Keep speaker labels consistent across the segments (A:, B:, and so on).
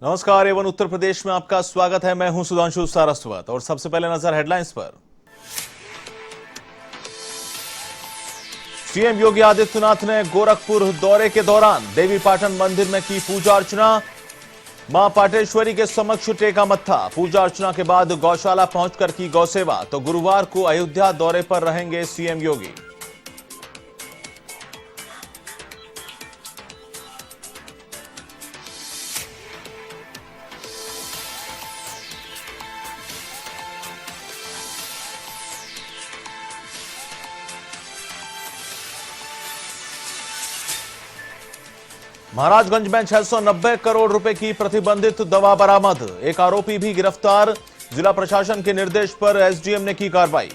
A: नमस्कार, एवन उत्तर प्रदेश में आपका स्वागत है। मैं हूं सुधांशु सारस्वत और सबसे पहले नजर हेडलाइंस पर। सीएम योगी आदित्यनाथ ने गोरखपुर दौरे के दौरान देवी पाटन मंदिर में की पूजा अर्चना। मां पाटेश्वरी के समक्ष टेका मत्था। पूजा अर्चना के बाद गौशाला पहुंचकर की गौसेवा। तो गुरुवार को अयोध्या दौरे पर रहेंगे सीएम योगी। महाराजगंज में 690 करोड़ रुपए की प्रतिबंधित दवा बरामद। एक आरोपी भी गिरफ्तार। जिला प्रशासन के निर्देश पर एसडीएम ने की कार्रवाई।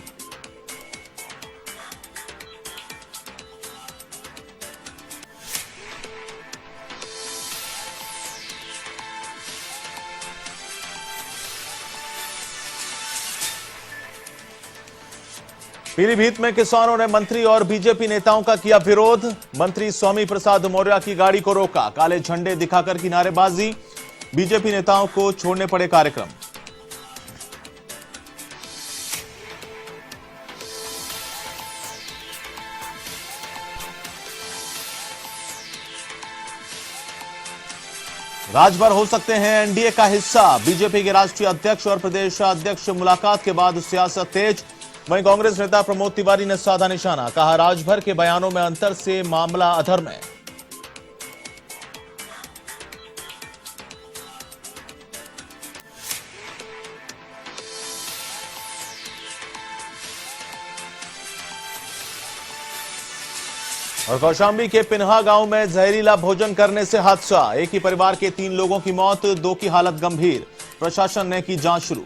A: पीलीभीत में किसानों ने मंत्री और बीजेपी नेताओं का किया विरोध। मंत्री स्वामी प्रसाद मौर्य की गाड़ी को रोका। काले झंडे दिखाकर की नारेबाजी। बीजेपी नेताओं को छोड़ने पड़े कार्यक्रम। राजभर हो सकते हैं एनडीए का हिस्सा। बीजेपी के राष्ट्रीय अध्यक्ष और प्रदेशाध्यक्ष मुलाकात के बाद सियासत तेज। वहीं कांग्रेस नेता प्रमोद तिवारी ने साधा निशाना। कहा, राजभर के बयानों में अंतर से मामला अधर है। और कौशाम्बी के पिन्हा गांव में जहरीला भोजन करने से हादसा। एक ही परिवार के 3 लोगों की मौत, 2 की हालत गंभीर। प्रशासन ने की जांच शुरू।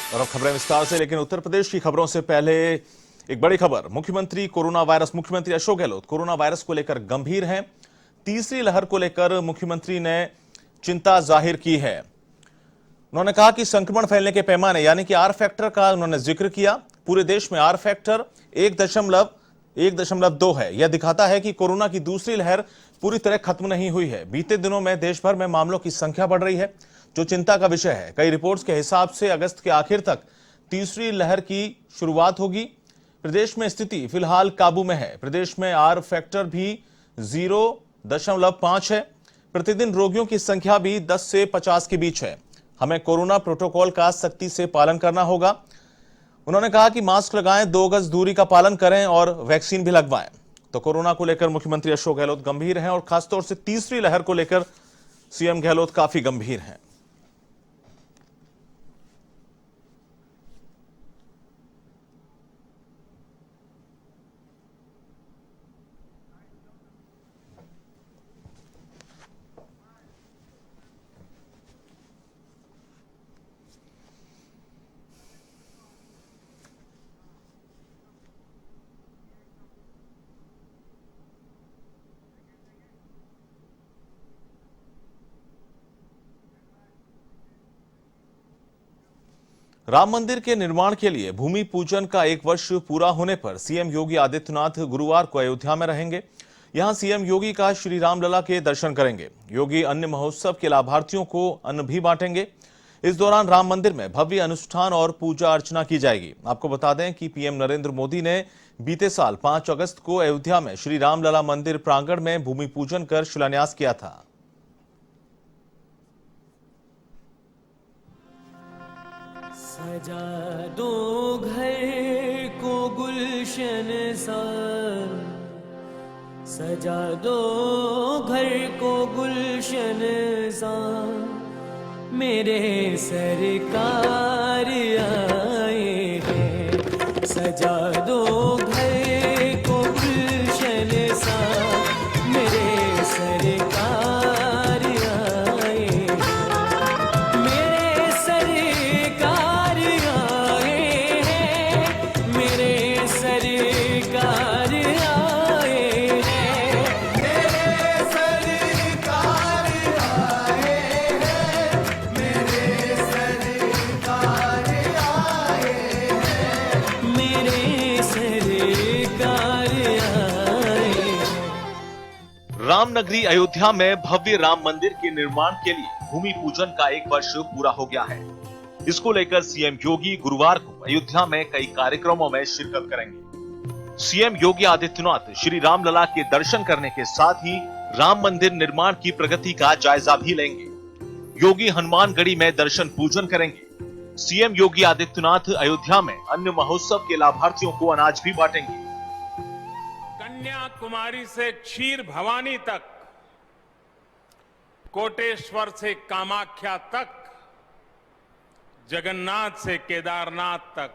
A: और अब खबरें विस्तार से, लेकिन उत्तर प्रदेश की खबरों से पहले एक बड़ी खबर। मुख्यमंत्री अशोक गहलोत कोरोना वायरस को लेकर गंभीर हैं। तीसरी लहर को लेकर मुख्यमंत्री ने चिंता जाहिर की है। उन्होंने कहा कि संक्रमण फैलने के पैमाने यानी कि आर फैक्टर का उन्होंने जिक्र किया। पूरे देश में आर फैक्टर 1.2 है। यह दिखाता है कि कोरोना की दूसरी लहर पूरी तरह खत्म नहीं हुई है। बीते दिनों में देश भर में मामलों की संख्या बढ़ रही है, जो चिंता का विषय है। कई रिपोर्ट्स के हिसाब से अगस्त के आखिर तक तीसरी लहर की शुरुआत होगी। प्रदेश में स्थिति फिलहाल काबू में है। प्रदेश में आर फैक्टर भी 0.5 है। प्रतिदिन रोगियों की संख्या भी 10 से 50 के बीच है। हमें कोरोना प्रोटोकॉल का सख्ती से पालन करना होगा। उन्होंने कहा कि मास्क लगाएं, 2 गज दूरी का पालन करें और वैक्सीन भी लगवाएं। तो कोरोना को लेकर मुख्यमंत्री अशोक गहलोत गंभीर हैं और खासतौर से तीसरी लहर को लेकर सीएम गहलोत काफी गंभीर हैं। राम मंदिर के निर्माण के लिए भूमि पूजन का 1 वर्ष पूरा होने पर सीएम योगी आदित्यनाथ गुरुवार को अयोध्या में रहेंगे। यहां सीएम योगी का श्री रामलला के दर्शन करेंगे। योगी अन्य महोत्सव के लाभार्थियों को अन्न भी बांटेंगे। इस दौरान राम मंदिर में भव्य अनुष्ठान और पूजा अर्चना की जाएगी। आपको बता दें कि पीएम नरेंद्र मोदी ने बीते साल 5 अगस्त को अयोध्या में श्री रामलला मंदिर प्रांगण में भूमि पूजन कर शिलान्यास किया था।
B: सजा दो घर को गुलशन सा, सजा दो घर को गुलशन सा, मेरे सरकार आए सजा दो घर को गुलशन सा मेरे सरकार आए, मेरे सरकार आए हैं, मेरे सरकार आए हैं,
C: मेरे सरकार आए हैं, मेरे सरकार आए हैं।
B: मेरे सरकार आए।
A: रामनगरी अयोध्या में भव्य राम मंदिर के निर्माण के लिए भूमि पूजन का 1 वर्ष पूरा हो गया है। इसको लेकर सीएम योगी गुरुवार को अयोध्या में कई कार्यक्रमों में शिरकत करेंगे। सीएम योगी आदित्यनाथ श्री रामलला के दर्शन करने के साथ ही राम मंदिर निर्माण की प्रगति का जायजा भी लेंगे। योगी हनुमानगढ़ी में दर्शन पूजन करेंगे। सीएम योगी आदित्यनाथ अयोध्या में अन्न महोत्सव के लाभार्थियों को अनाज भी बांटेंगे।
D: कन्याकुमारी से क्षीर भवानी तक, कोटेश्वर से कामाख्या तक, जगन्नाथ से केदारनाथ तक,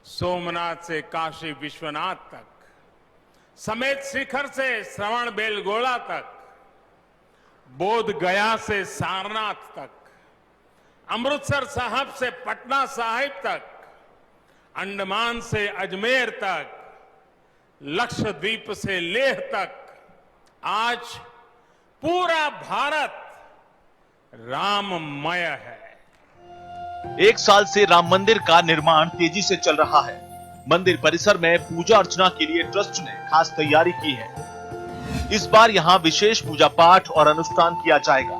D: सोमनाथ से काशी विश्वनाथ तक, समेत शिखर से श्रवण बेलगोला तक, बोध गया से सारनाथ तक, अमृतसर साहब से पटना साहिब तक, अंडमान से अजमेर तक, लक्षद्वीप से लेह तक, आज पूरा भारत राममय है।
A: 1 साल से राम मंदिर का निर्माण तेजी से चल रहा है। मंदिर परिसर में पूजा अर्चना के लिए ट्रस्ट ने खास तैयारी की है। इस बार यहां विशेष पूजा पाठ और अनुष्ठान किया जाएगा।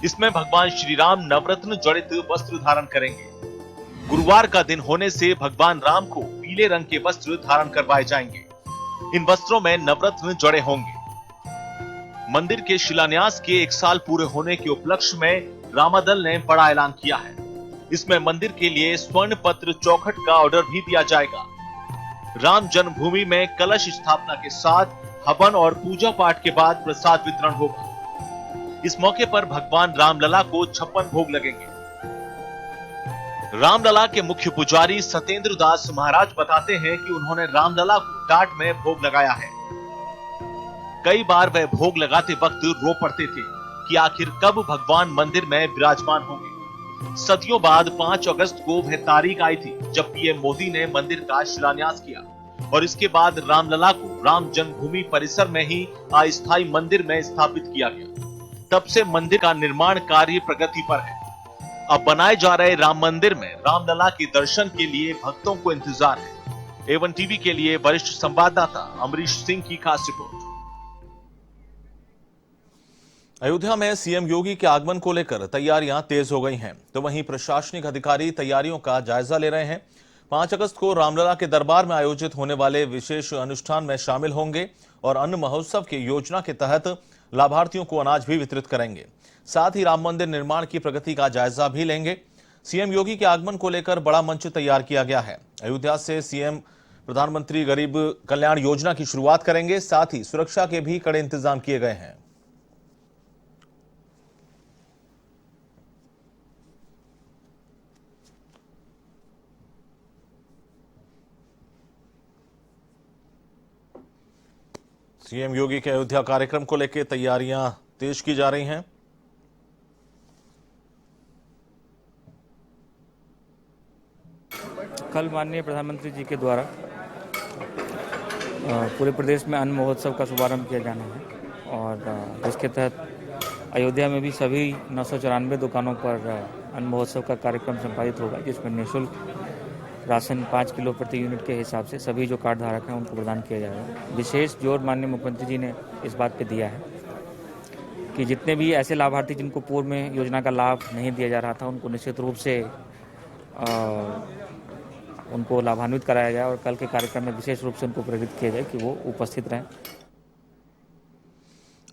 A: इसमें भगवान श्री राम नवरत्न जड़ित वस्त्र धारण करेंगे। गुरुवार का दिन होने से भगवान राम को पीले रंग के वस्त्र धारण करवाए जाएंगे। इन वस्त्रों में नवरत्न जड़े होंगे। मंदिर के शिलान्यास के 1 साल पूरे होने के उपलक्ष्य में रामादल ने बड़ा ऐलान किया है। इसमें मंदिर के लिए स्वर्ण पत्र चौखट का ऑर्डर भी दिया जाएगा। राम जन्मभूमि में कलश स्थापना के साथ हवन और पूजा पाठ के बाद प्रसाद वितरण होगा। इस मौके पर भगवान रामलला को 56 भोग लगेंगे। रामलला के मुख्य पुजारी सत्येंद्र दास महाराज बताते हैं कि उन्होंने रामलला को टाट में भोग लगाया है। कई बार वह भोग लगाते वक्त रो पड़ते थे कि आखिर कब भगवान मंदिर में विराजमान होंगे। सदियों बाद 5 अगस्त को वह तारीख आई थी जब पीएम मोदी ने मंदिर का शिलान्यास किया और इसके बाद रामलला को राम जन्मभूमि परिसर में ही अस्थायी मंदिर में स्थापित किया गया। तब से मंदिर का निर्माण कार्य प्रगति पर है। अब बनाए जा रहे राम मंदिर में रामलला के दर्शन के लिए भक्तों को इंतजार है। A1 टीवी के लिए वरिष्ठ संवाददाता अमरीश सिंह की खास रिपोर्ट। अयोध्या में सीएम योगी के आगमन को लेकर तैयारियां तेज हो गई हैं, तो वहीं प्रशासनिक अधिकारी तैयारियों का जायजा ले रहे हैं। 5 अगस्त को रामलला के दरबार में आयोजित होने वाले विशेष अनुष्ठान में शामिल होंगे और अन्न महोत्सव की योजना के तहत लाभार्थियों को अनाज भी वितरित करेंगे। साथ ही राम मंदिर निर्माण की प्रगति का जायजा भी लेंगे। सीएम योगी के आगमन को लेकर बड़ा मंच तैयार किया गया है। अयोध्या से सीएम प्रधानमंत्री गरीब कल्याण योजना की शुरुआत करेंगे। साथ ही सुरक्षा के भी कड़े इंतजाम किए गए हैं। सीएम योगी के अयोध्या कार्यक्रम को लेकर तैयारियां तेज की जा रही हैं।
E: कल माननीय प्रधानमंत्री जी के द्वारा पूरे प्रदेश में अन्न महोत्सव का शुभारंभ किया जाना है और जिसके तहत अयोध्या में भी सभी 994 दुकानों पर अन्न महोत्सव का कार्यक्रम संपादित होगा, जिसमें निःशुल्क राशन 5 किलो प्रति यूनिट के हिसाब से सभी जो कार्ड धारक हैं उनको प्रदान किया जाएगा। विशेष जोर माननीय मुख्यमंत्री जी ने इस बात पे दिया है कि जितने भी ऐसे लाभार्थी जिनको पूर्व में योजना का लाभ नहीं दिया जा रहा था उनको निश्चित रूप से उनको लाभान्वित कराया जाए और कल के कार्यक्रम में विशेष रूप से उनको प्रेरित किया जाए कि वो उपस्थित रहें।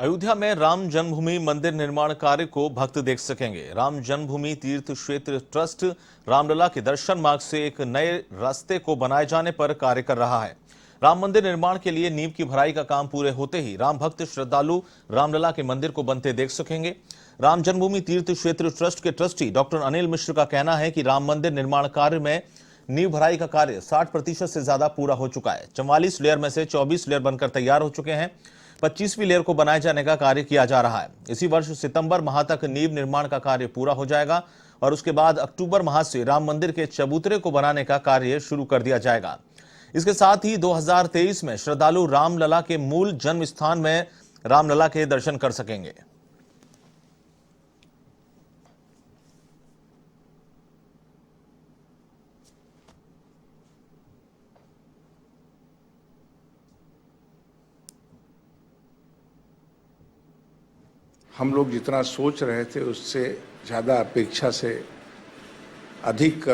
A: अयोध्या में राम जन्मभूमि मंदिर निर्माण कार्य को भक्त देख सकेंगे। राम जन्मभूमि तीर्थ क्षेत्र ट्रस्ट रामलला के दर्शन मार्ग से एक नए रास्ते को बनाए जाने पर कार्य कर रहा है। राम मंदिर निर्माण के लिए नींव की भराई का काम पूरे होते ही राम भक्त श्रद्धालु रामलला के मंदिर को बनते देख सकेंगे। राम जन्मभूमि तीर्थ क्षेत्र ट्रस्ट के ट्रस्टी डॉक्टर अनिल मिश्र का कहना है कि राम मंदिर निर्माण कार्य में नींव भराई का कार्य 60% से ज्यादा पूरा हो चुका है। 44 लेयर में से 24 लेयर बनकर तैयार हो चुके हैं। 25वीं लेयर को बनाए जाने का कार्य किया जा रहा है। इसी वर्ष सितंबर माह तक नींव निर्माण का कार्य पूरा हो जाएगा और उसके बाद अक्टूबर माह से राम मंदिर के चबूतरे को बनाने का कार्य शुरू कर दिया जाएगा। इसके साथ ही 2023 में श्रद्धालु रामलला के मूल जन्म स्थान में रामलला के दर्शन कर सकेंगे।
F: हम लोग जितना सोच रहे थे उससे ज़्यादा अपेक्षा से अधिक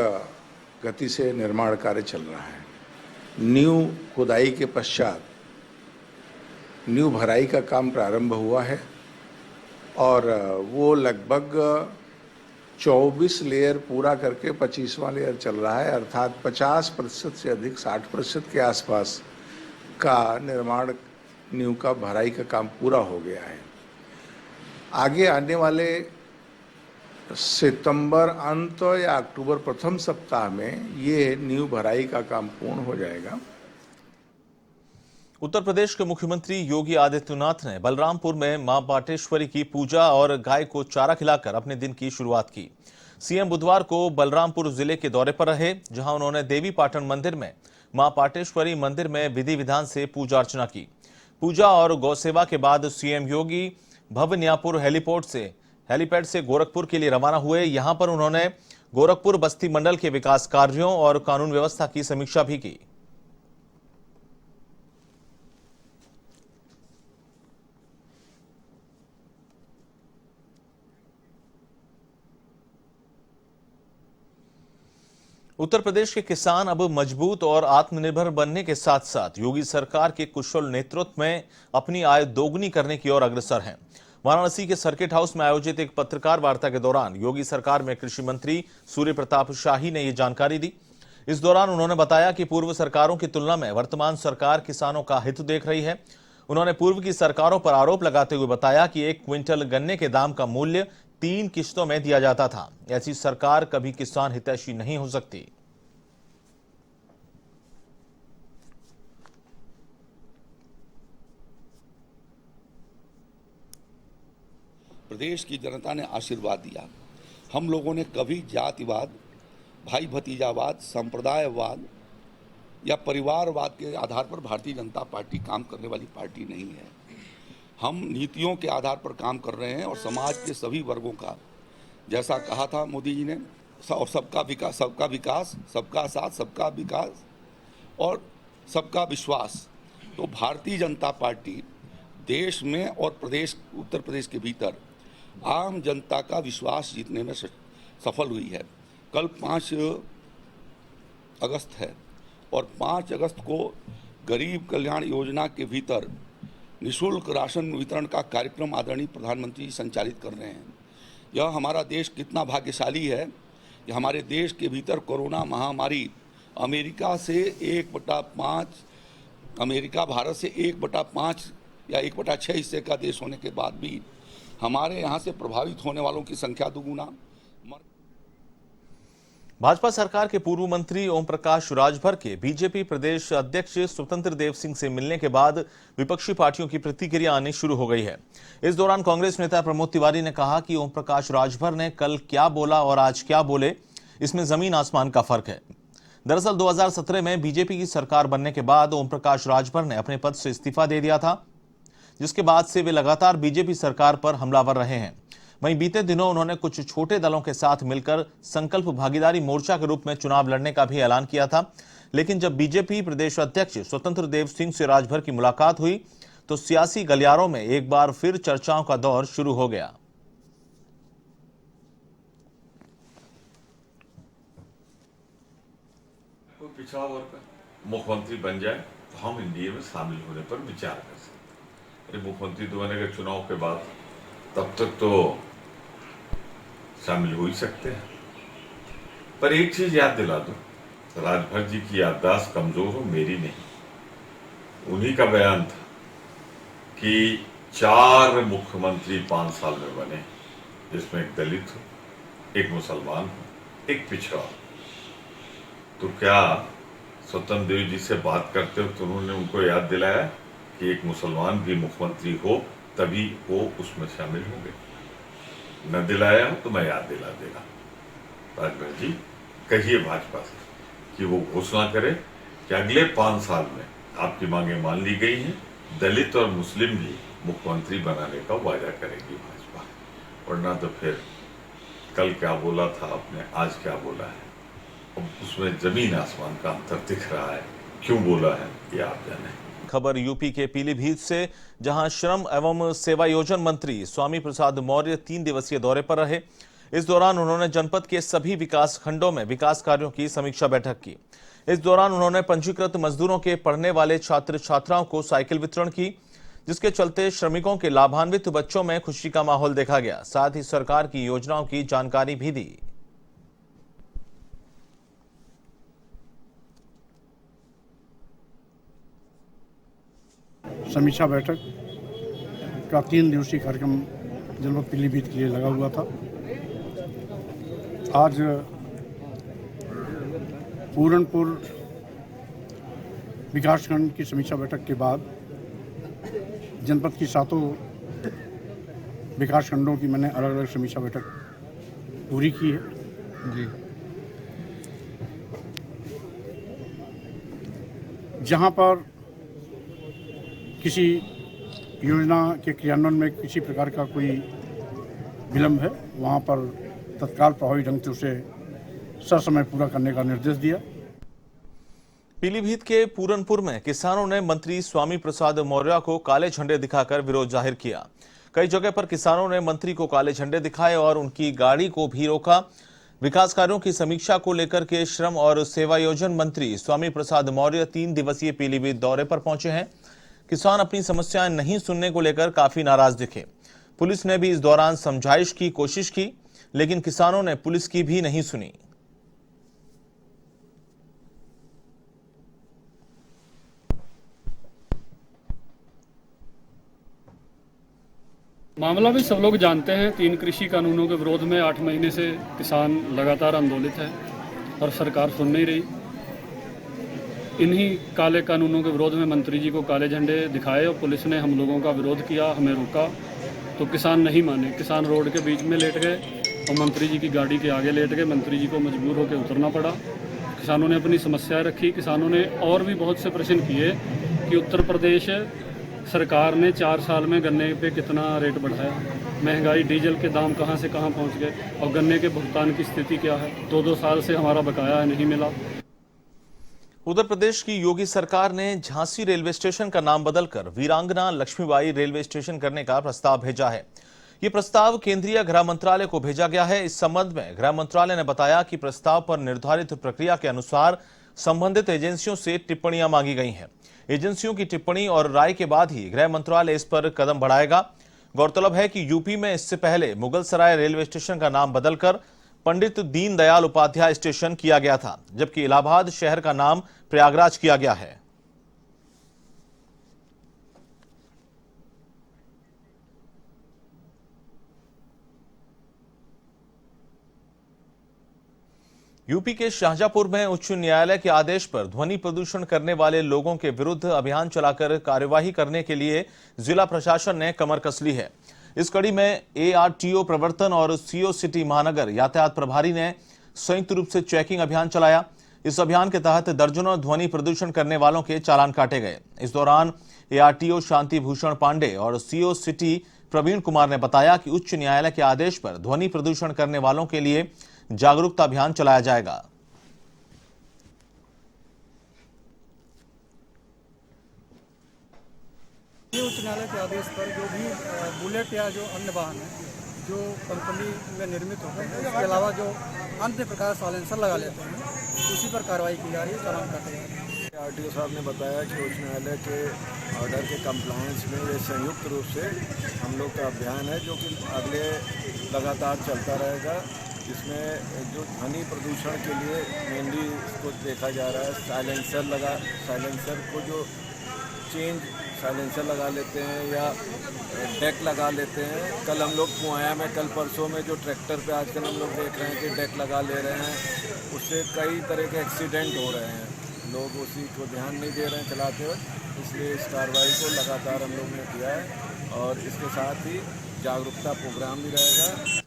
F: गति से निर्माण कार्य चल रहा है। नींव खुदाई के पश्चात नींव भराई का काम प्रारंभ हुआ है और वो लगभग 24 लेयर पूरा करके 25वां लेयर चल रहा है, अर्थात 50% से अधिक 60% के आसपास का निर्माण नींव का भराई का काम पूरा हो गया है। आगे आने वाले सितंबर अंत या अक्टूबर प्रथम सप्ताह में ये नींव भराई का काम पूर्ण हो जाएगा।
A: उत्तर प्रदेश के मुख्यमंत्री योगी आदित्यनाथ ने बलरामपुर में मां पाटेश्वरी की पूजा और गाय को चारा खिलाकर अपने दिन की शुरुआत की। सीएम बुधवार को बलरामपुर जिले के दौरे पर रहे, जहां उन्होंने देवी पाटन मंदिर में मां पाटेश्वरी मंदिर में विधि विधान से पूजा अर्चना की। पूजा और गौसेवा के बाद सीएम योगी भवनियापुर हेलीपैड से गोरखपुर के लिए रवाना हुए। यहां पर उन्होंने गोरखपुर बस्ती मंडल के विकास कार्यों और कानून व्यवस्था की समीक्षा भी की। उत्तर प्रदेश के किसान अब मजबूत और आत्मनिर्भर बनने के साथ साथ योगी सरकार के कुशल नेतृत्व में अपनी आय दोगुनी करने की ओर अग्रसर हैं। वाराणसी के सर्किट हाउस में आयोजित एक पत्रकार वार्ता के दौरान योगी सरकार में कृषि मंत्री सूर्य प्रताप शाही ने यह जानकारी दी। इस दौरान उन्होंने बताया कि पूर्व सरकारों की तुलना में वर्तमान सरकार किसानों का हित देख रही है। उन्होंने पूर्व की सरकारों पर आरोप लगाते हुए बताया कि 1 क्विंटल गन्ने के दाम का मूल्य 3 किस्तों में दिया जाता था। ऐसी सरकार कभी किसान हितैषी नहीं हो सकती।
G: प्रदेश की जनता ने आशीर्वाद दिया। हम लोगों ने कभी जातिवाद, भाई भतीजावाद, संप्रदायवाद या परिवारवाद के आधार पर भारतीय जनता पार्टी काम करने वाली पार्टी नहीं है। हम नीतियों के आधार पर काम कर रहे हैं और समाज के सभी वर्गों का, जैसा कहा था मोदी जी ने, सबका विकास, सबका साथ, सबका विकास और सबका विश्वास। तो भारतीय जनता पार्टी देश में और उत्तर प्रदेश के भीतर आम जनता का विश्वास जीतने में सफल हुई है। कल 5 अगस्त है और 5 अगस्त को गरीब कल्याण योजना के भीतर निःशुल्क राशन वितरण का कार्यक्रम आदरणीय प्रधानमंत्री संचालित कर रहे हैं। यह हमारा देश कितना भाग्यशाली है कि हमारे देश के भीतर कोरोना महामारी अमेरिका से 1/5, अमेरिका भारत से 1/5 या 1/6 हिस्से का देश होने के बाद भी हमारे यहाँ से प्रभावित होने वालों की संख्या दुगुना।
A: भाजपा सरकार के पूर्व मंत्री ओम प्रकाश राजभर के बीजेपी प्रदेश अध्यक्ष स्वतंत्र देव सिंह से मिलने के बाद विपक्षी पार्टियों की प्रतिक्रिया आनी शुरू हो गई है। इस दौरान कांग्रेस नेता प्रमोद तिवारी ने कहा कि ओम प्रकाश राजभर ने कल क्या बोला और आज क्या बोले, इसमें जमीन आसमान का फर्क है। दरअसल 2017 में बीजेपी की सरकार बनने के बाद ओम प्रकाश राजभर ने अपने पद से इस्तीफा दे दिया था, जिसके बाद से वे लगातार बीजेपी सरकार पर हमलावर रहे हैं। वहीं बीते दिनों उन्होंने कुछ छोटे दलों के साथ मिलकर संकल्प भागीदारी मोर्चा के रूप में चुनाव लड़ने का भी ऐलान किया था। लेकिन जब बीजेपी प्रदेश अध्यक्ष स्वतंत्र देव सिंह से राजभर की मुलाकात हुई तो सियासी गलियारों में एक बार फिर चर्चाओं का दौर शुरू हो गया।
H: कोई पिछड़ा वर्ग मुख्यमंत्री बन जाए तो हम एनडीए में शामिल होने पर विचार कर सकते। अरे मुख्यमंत्री तो बनेगा चुनाव के बाद, तब तक तो शामिल हो ही सकते हैं। पर एक चीज याद दिला दो, राजभर जी की याददाश्त कमजोर हो, मेरी नहीं। उन्हीं का बयान था कि 4 मुख्यमंत्री 5 साल में बने, जिसमें एक दलित हो, एक मुसलमान हो, एक पिछड़ा। तो क्या स्वतंत्र देव जी से बात करते वक्त उन्होंने उनको याद दिलाया कि एक मुसलमान भी मुख्यमंत्री हो तभी वो उसमें शामिल होंगे? न दिलाया हो तो मैं याद दिला देगा। राजभर जी, कहिए भाजपा से कि वो घोषणा करे कि अगले 5 साल में आपकी मांगे मान ली गई हैं, दलित और मुस्लिम भी मुख्यमंत्री बनाने का वादा करेगी भाजपा। वरना तो फिर कल क्या बोला था आपने, आज क्या बोला है, अब उसमें जमीन आसमान का अंतर दिख रहा है। क्यों बोला है ये आप जाने।
A: खबर यूपी के पीलीभीत से, जहां श्रम एवं सेवायोजन मंत्री स्वामी प्रसाद मौर्य 3 दिवसीय दौरे पर रहे। इस दौरान उन्होंने जनपद के सभी विकास खंडों में विकास कार्यों की समीक्षा बैठक की। इस दौरान उन्होंने पंजीकृत मजदूरों के पढ़ने वाले छात्र छात्राओं को साइकिल वितरण की, जिसके चलते श्रमिकों के लाभान्वित बच्चों में खुशी का माहौल देखा गया। साथ ही सरकार की योजनाओं की जानकारी भी दी।
I: समीक्षा बैठक का 3 दिवसीय कार्यक्रम जनपद पीलीभीत के लिए लगा हुआ था। आज पूरनपुर विकासखंड की समीक्षा बैठक के बाद जनपद की 7 विकासखंडों की मैंने अलग अलग समीक्षा बैठक पूरी की है जी। जहां पर किसी योजना के क्रियान्वयन में किसी प्रकार का कोई विलंब है, वहां पर तत्काल प्रभावी ढंग से उसे ससमय पूरा करने का निर्देश दिया।
A: पीलीभीत के पूरनपुर में किसानों ने मंत्री स्वामी प्रसाद मौर्य को काले झंडे दिखाकर विरोध जाहिर किया। कई जगह पर किसानों ने मंत्री को काले झंडे दिखाए और उनकी गाड़ी को भी रोका। विकास कार्यों की समीक्षा को लेकर के श्रम और सेवायोजन मंत्री स्वामी प्रसाद मौर्य 3 दिवसीय पीलीभीत दौरे पर पहुंचे हैं। किसान अपनी समस्याएं नहीं सुनने को लेकर काफी नाराज दिखे। पुलिस ने भी इस दौरान समझाइश की कोशिश की, लेकिन किसानों ने पुलिस की भी नहीं सुनी।
J: मामला भी सब लोग जानते हैं। 3 कृषि कानूनों के विरोध में 8 महीने से किसान लगातार आंदोलित है और सरकार सुन नहीं रही। इन्हीं काले कानूनों के विरोध में मंत्री जी को काले झंडे दिखाए और पुलिस ने हम लोगों का विरोध किया, हमें रोका तो किसान नहीं माने। किसान रोड के बीच में लेट गए और मंत्री जी की गाड़ी के आगे लेट गए। मंत्री जी को मजबूर होकर उतरना पड़ा। किसानों ने अपनी समस्याएं रखी। किसानों ने और भी बहुत से प्रश्न किए कि उत्तर प्रदेश सरकार ने 4 साल में गन्ने पे कितना रेट बढ़ाया, महंगाई, डीजल के दाम कहां से कहां पहुंच गए और गन्ने के भुगतान की स्थिति क्या है। 2-2 साल से हमारा बकाया नहीं मिला।
A: उत्तर प्रदेश की योगी सरकार ने झांसी रेलवे स्टेशन का नाम बदलकर वीरांगना लक्ष्मीबाई रेलवे स्टेशन करने का प्रस्ताव भेजा है। ये प्रस्ताव केंद्रीय गृह मंत्रालय को भेजा गया है। इस संबंध में गृह मंत्रालय ने बताया कि प्रस्ताव पर निर्धारित प्रक्रिया के अनुसार संबंधित एजेंसियों से टिप्पणियां मांगी गई हैं। एजेंसियों की टिप्पणी और राय के बाद ही गृह मंत्रालय इस पर कदम बढ़ाएगा। गौरतलब है कि यूपी में इससे पहले मुगलसराय रेलवे स्टेशन का नाम बदलकर पंडित दीनदयाल उपाध्याय स्टेशन किया गया था, जबकि इलाहाबाद शहर का नाम प्रयागराज किया गया है। यूपी के शाहजहांपुर में उच्च न्यायालय के आदेश पर ध्वनि प्रदूषण करने वाले लोगों के विरुद्ध अभियान चलाकर कार्यवाही करने के लिए जिला प्रशासन ने कमर कस ली है। इस कड़ी में ARTO प्रवर्तन और CO सिटी महानगर यातायात प्रभारी ने संयुक्त रूप से चेकिंग अभियान चलाया। इस अभियान के तहत दर्जनों ध्वनि प्रदूषण करने वालों के चालान काटे गए। इस दौरान ARTO शांति भूषण पांडे और CO सिटी प्रवीण कुमार ने बताया कि उच्च न्यायालय के आदेश पर ध्वनि प्रदूषण करने वालों के लिए जागरूकता अभियान चलाया जाएगा।
K: उच्च न्यायालय के आदेश पर जो भी बुलेट या जो अन्य वाहन है जो कंपनी में निर्मित होते हैं, इसके अलावा जो अन्य प्रकार साइलेंसर लगा लेते हैं, उसी पर कार्रवाई की जा रही है, चालान काटे जा रहे हैं।
L: RTO साहब ने बताया कि उच्च न्यायालय के ऑर्डर के कंप्लायंस में ये संयुक्त रूप से हम लोग का अभियान है जो कि अगले लगातार चलता रहेगा। इसमें जो ध्वनि प्रदूषण के लिए मेनली इसको देखा जा रहा है, साइलेंसर को जो साइलेंसर लगा लेते हैं या डेक लगा लेते हैं। कल हम लोग कुआया में, कल परसों में जो ट्रैक्टर पे आजकल हम लोग देख रहे हैं कि डेक लगा ले रहे हैं। उससे कई तरह के एक्सीडेंट हो रहे हैं, लोग उसी को ध्यान नहीं दे रहे हैं चलाते वक्त, इसलिए इस कार्रवाई को लगातार हम लोग ने किया है और इसके साथ ही जागरूकता प्रोग्राम भी रहेगा।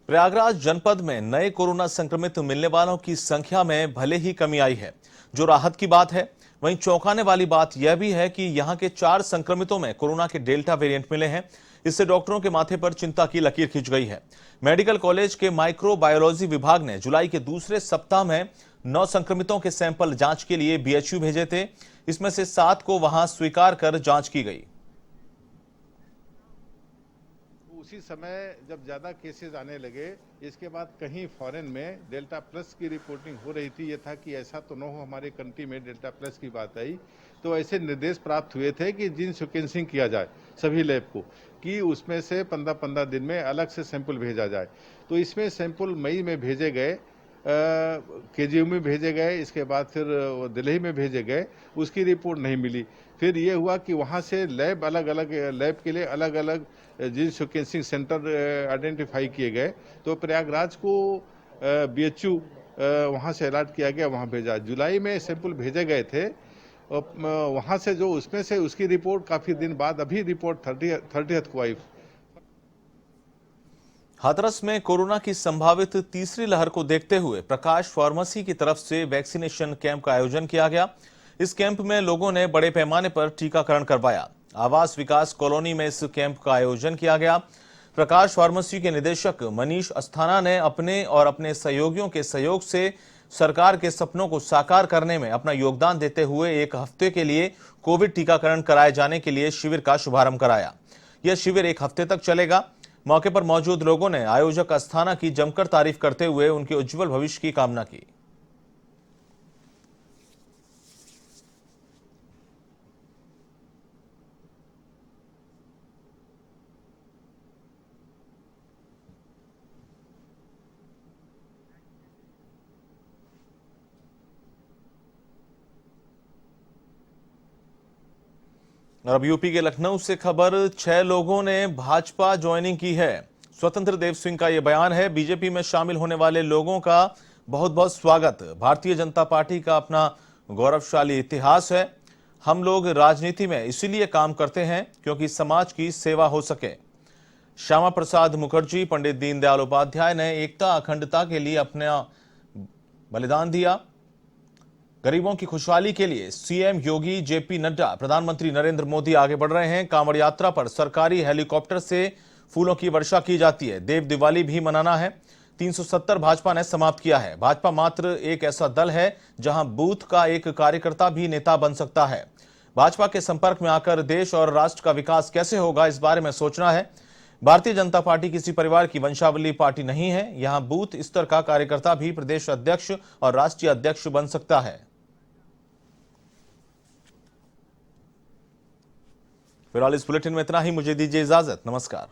A: प्रयागराज जनपद में नए कोरोना संक्रमित मिलने वालों की संख्या में भले ही कमी आई है, जो राहत की बात है, वहीं चौंकाने वाली बात यह भी है कि यहां के 4 संक्रमितों में कोरोना के डेल्टा वेरिएंट मिले हैं। इससे डॉक्टरों के माथे पर चिंता की लकीर खिंच गई है। मेडिकल कॉलेज के माइक्रोबायोलॉजी विभाग ने जुलाई के दूसरे सप्ताह में 9 संक्रमितों के सैंपल जांच के लिए बीएचयू भेजे थे। इसमें से 7 को वहां स्वीकार कर जांच की गई।
M: उसी समय जब ज़्यादा केसेस आने लगे, इसके बाद कहीं फॉरेन में डेल्टा प्लस की रिपोर्टिंग हो रही थी। ये था कि ऐसा तो न हो हमारे कंट्री में डेल्टा प्लस की बात आई, तो ऐसे निर्देश प्राप्त हुए थे कि जीन सीक्वेंसिंग किया जाए सभी लैब को, कि उसमें से 15-15 दिन में अलग से सैंपल भेजा जाए। तो इसमें सैंपल मई में भेजे गए, केजीयू में भेजे गए, इसके बाद फिर दिल्ली में भेजे गए, उसकी रिपोर्ट नहीं मिली। फिर ये हुआ कि वहाँ से लैब अलग अलग लैब के लिए अलग अलग जीन सीक्वेंसिंग सेंटर आइडेंटिफाई किए गए। तो प्रयागराज को बीएचयू वहाँ से अलर्ट किया गया, वहाँ भेजा। जुलाई में सैंपल भेजे गए थे, वहाँ से जो उसमें से उसकी रिपोर्ट काफ़ी दिन बाद अभी रिपोर्ट 30th को आई।
A: हाथरस में कोरोना की संभावित तीसरी लहर को देखते हुए प्रकाश फार्मेसी की तरफ से वैक्सीनेशन कैंप का आयोजन किया गया। इस कैंप में लोगों ने बड़े पैमाने पर टीकाकरण करवाया। आवास विकास कॉलोनी में इस कैंप का आयोजन किया गया। प्रकाश फार्मेसी के निदेशक मनीष अस्थाना ने अपने और अपने सहयोगियों के सहयोग से सरकार के सपनों को साकार करने में अपना योगदान देते हुए 1 हफ्ते के लिए कोविड टीकाकरण कराए जाने के लिए शिविर का शुभारंभ कराया। यह शिविर 1 हफ्ते तक चलेगा। मौके पर मौजूद लोगों ने आयोजक अस्थाना की जमकर तारीफ करते हुए उनके उज्जवल भविष्य की कामना की। और अब यूपी के लखनऊ से खबर, 6 लोगों ने भाजपा ज्वाइनिंग की है। स्वतंत्र देव सिंह का यह बयान है। बीजेपी में शामिल होने वाले लोगों का बहुत बहुत स्वागत। भारतीय जनता पार्टी का अपना गौरवशाली इतिहास है। हम लोग राजनीति में इसीलिए काम करते हैं क्योंकि समाज की सेवा हो सके। श्यामा प्रसाद मुखर्जी, पंडित दीनदयाल उपाध्याय ने एकता अखंडता के लिए अपना बलिदान दिया। गरीबों की खुशहाली के लिए सीएम योगी, जेपी नड्डा, प्रधानमंत्री नरेंद्र मोदी आगे बढ़ रहे हैं। कांवड़ यात्रा पर सरकारी हेलीकॉप्टर से फूलों की वर्षा की जाती है। देव दिवाली भी मनाना है। 370 भाजपा ने समाप्त किया है। भाजपा मात्र एक ऐसा दल है जहां बूथ का एक कार्यकर्ता भी नेता बन सकता है। भाजपा के संपर्क में आकर देश और राष्ट्र का विकास कैसे होगा, इस बारे में सोचना है। भारतीय जनता पार्टी किसी परिवार की वंशावली पार्टी नहीं है। यहां बूथ स्तर का कार्यकर्ता भी प्रदेश अध्यक्ष और राष्ट्रीय अध्यक्ष बन सकता है। फिलहाल इस बुलेटिन में इतना ही। मुझे दीजिए इजाजत। नमस्कार।